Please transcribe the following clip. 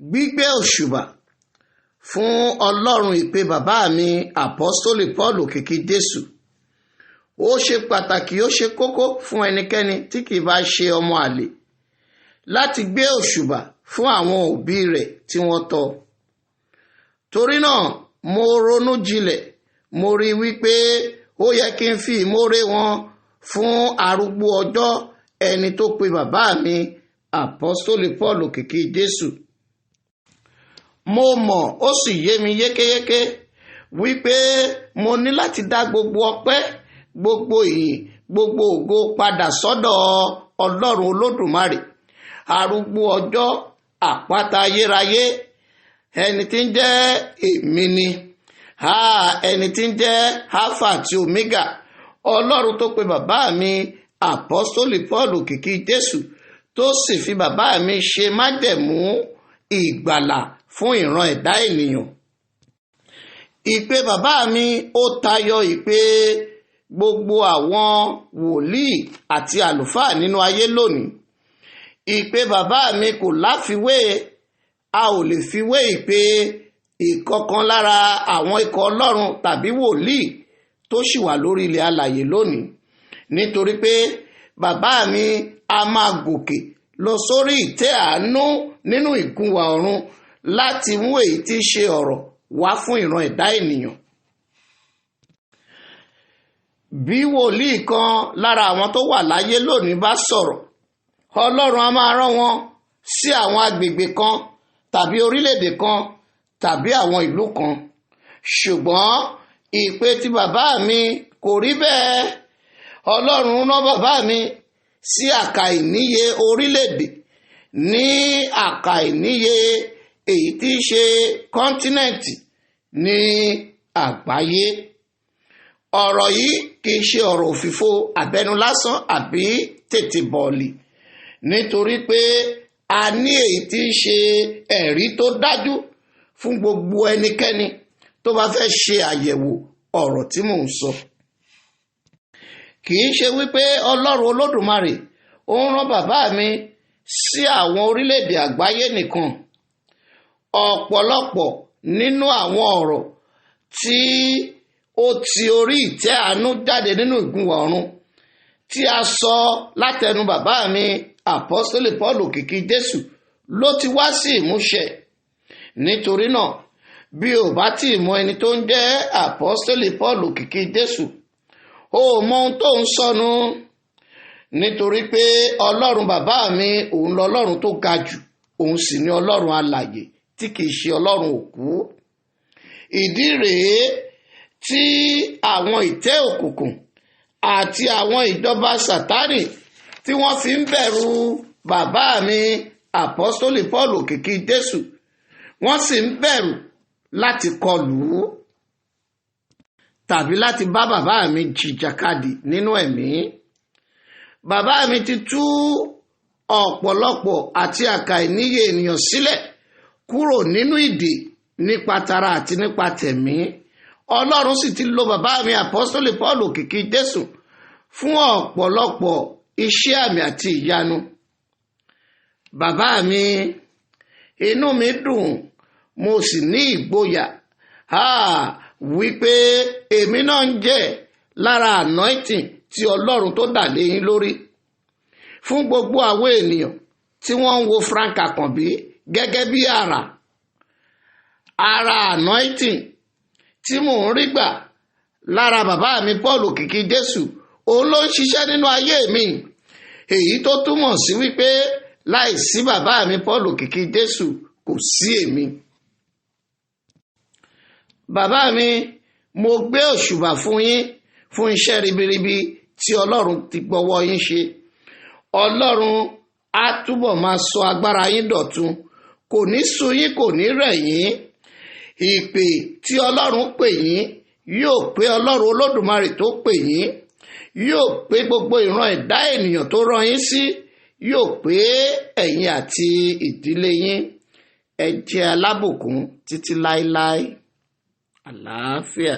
gbígbé òṣùbà fún Ọlọ́run ìpè bàbá mi àpọ́stólì Paul òkìkí Jésù. Ó ṣe pàtàkì, ó ṣe kókó fún ẹnikẹ́ni tí kìí bá ṣe ọmọ àlè láti gbé òṣùbà fún àwọn òbí rẹ̀ tí wọ́n tọ́. Torí náà mo ronú jinlẹ̀, mo rí wípé ó yẹ kí n fi ìmoore wọn fún arúgbó ọjọ́ ẹni tó pe bàbá mi àpọ́stólì Paul òkìkí Jésù. Mo mọ̀, ó sì yé mi yékéyéké wípé mo ní láti dá gbogbo ọpẹ́, gbogbo ìyìn, gbogbo ògo padà sọ́dọ̀ Ọlọ́run Olódùmarè, arúgbó ọjọ́, àpáta ayérayé, ẹni tí ń jẹ́ èmi ni, ẹni tí ń jẹ́ Alpha àti Omega, Ọlọ́run tó pe bàbá mi àpọ́stólì Paul òkìkí Jésù tó sì fi bàbá mi ṣe májẹ̀mú ìgbàlà fún ìran ẹ̀dá ènìyàn. Ìpè bàbá mi ó tayọ ìpè gbogbo àwọn wòlíì àti àlùfáà nínú ayé lónìí. Ìpè bàbá mi kò láfiwé, a ò lè fiwé ìpè ìkọ̀kan lára àwọn ikọ̀ Ọlọ́run tàbí wòlíì tó ṣì wà lórí ilẹ̀ alàyè lónìí, nítorí pé bàbá mi a máa gòkè lọ sórí ìtẹ́ àánú nínú ìgúnwà ọ̀run láti mú èyí tí í ṣe ọ̀rọ̀ wá fún ìran ẹ̀dá ènìyàn. Bí wòlíì kan lára àwọn tó wà láyé lónìí bá sọ̀rọ̀, Ọlọ́run a máa rán wọn sí àwọn agbègbè kan tàbí orílẹ̀-èdè kan tàbí àwọn ìlú kan. Ṣùgbọ́n ìpè tí bàbá mi kò rí bẹ́ẹ̀. Ọlọ́run rán bàbá mi sí àkàìníye orílẹ̀-èdè, ní àkàìníye èyí tí í ṣe kọ́ńtínẹ̀ǹtì ní àgbáyé. Ọ̀rọ̀ yìí kì í ṣe ọ̀rọ̀ òfìfo àbẹnu lásán àbí tètè bọ̀ọ̀lì, nítorí pé a ní èyí tí í ṣe ẹ̀rí tó dájú fún gbogbo ẹnikẹ́ni tó bá fẹ́ ṣe àyẹ̀wò ọ̀rọ̀ tí mò ń sọ. Kì í ṣe wípé Ọlọ́run Olódùmarè ó ń rán bàbá mi sí àwọn orílẹ̀-èdè àgbáyé nìkan. Ọ̀pọ̀lọpọ̀ nínú àwọn ọ̀rọ̀ tí ó ti orí ìtẹ́ àánú jáde nínú ìgúnwà ọ̀run tí a sọ látẹnu bàbá mi àpọ́stólì Paul òkìkí Jésù ló ti wá sí ìmúṣẹ. Nítorí náà, bí o bá tí mọ ẹni tó ń jẹ́ àpọ́stólì Paul òkìkí Jésù, ó mọ ohun tó ń sọnù, nítorí pé Ọlọ́run bàbá mi òun lọ́lọ́run tó ga jù, òun sì ni Ọlọ́run alààyè tí kìí ṣe Ọlọ́run òkú. Ìdí rèé tí àwọn ìtẹ́ òkùnkùn àti àwọn ìjọba Sátánì tí wọ́n fi ń bẹ̀rù bàbá mi àpọ́stólì Paul òkìkí Jésù, wọ́n sì ń bẹ̀rù láti kọlù ú tàbí láti bá bàbá mi jìjàkadì nínú ẹ̀mí. Bàbá mi ti tú ọ̀pọ̀lọpọ̀ àti àkàìníye ènìyàn sílẹ̀ kúrò nínú ìdè nípa tara àti nípa tẹ̀mí. Ọlọ́run sì ti lo bàbá mi àpọ́stólì Paul òkìkí Jésù fún ọ̀pọ̀lọpọ̀ iṣẹ́ àmì àti ìyanu. Bàbá mi, inú mi dùn, mo sì ní ìgboyà wípé èmi náà ń jẹ́ lára anointing tí Ọlọ́run tó dà lé yín lórí. Fún gbogbo àwọn ènìyàn tí wọ́n ń wo Frank Akànbí gẹ́gẹ́ bí ara anointing tí mò ń rí gbà lára bàbá mi Paul òkìkí Jésù, òun ló ń ṣiṣẹ́ nínú ayé mi, èyí tó túmọ̀ sí wípé láìsí bàbá mi Paul òkìkí Jésù kò sí èmi. Bàbá mi, mo gbé òṣùbà fún yín fún iṣẹ́ ribiribi tí Ọlọ́run ti gbọ́wọ́ yín ṣe. Ọlọ́run á túbọ̀ máa sọ agbára yín dọ̀tun, kò ní sú yín, kò ní rẹ̀ yín. Ìpè tí Ọlọ́run pè yín yóò pé Ọlọ́run Olódùmarè tó pè yín, yóò pé gbogbo ìran ẹ̀dá ènìyàn tó rán yín sí, yóò pé ẹ̀yin àti ìdílé yín. Ẹ jẹ́ alábùkún títí láéláé. Àlàáfíà.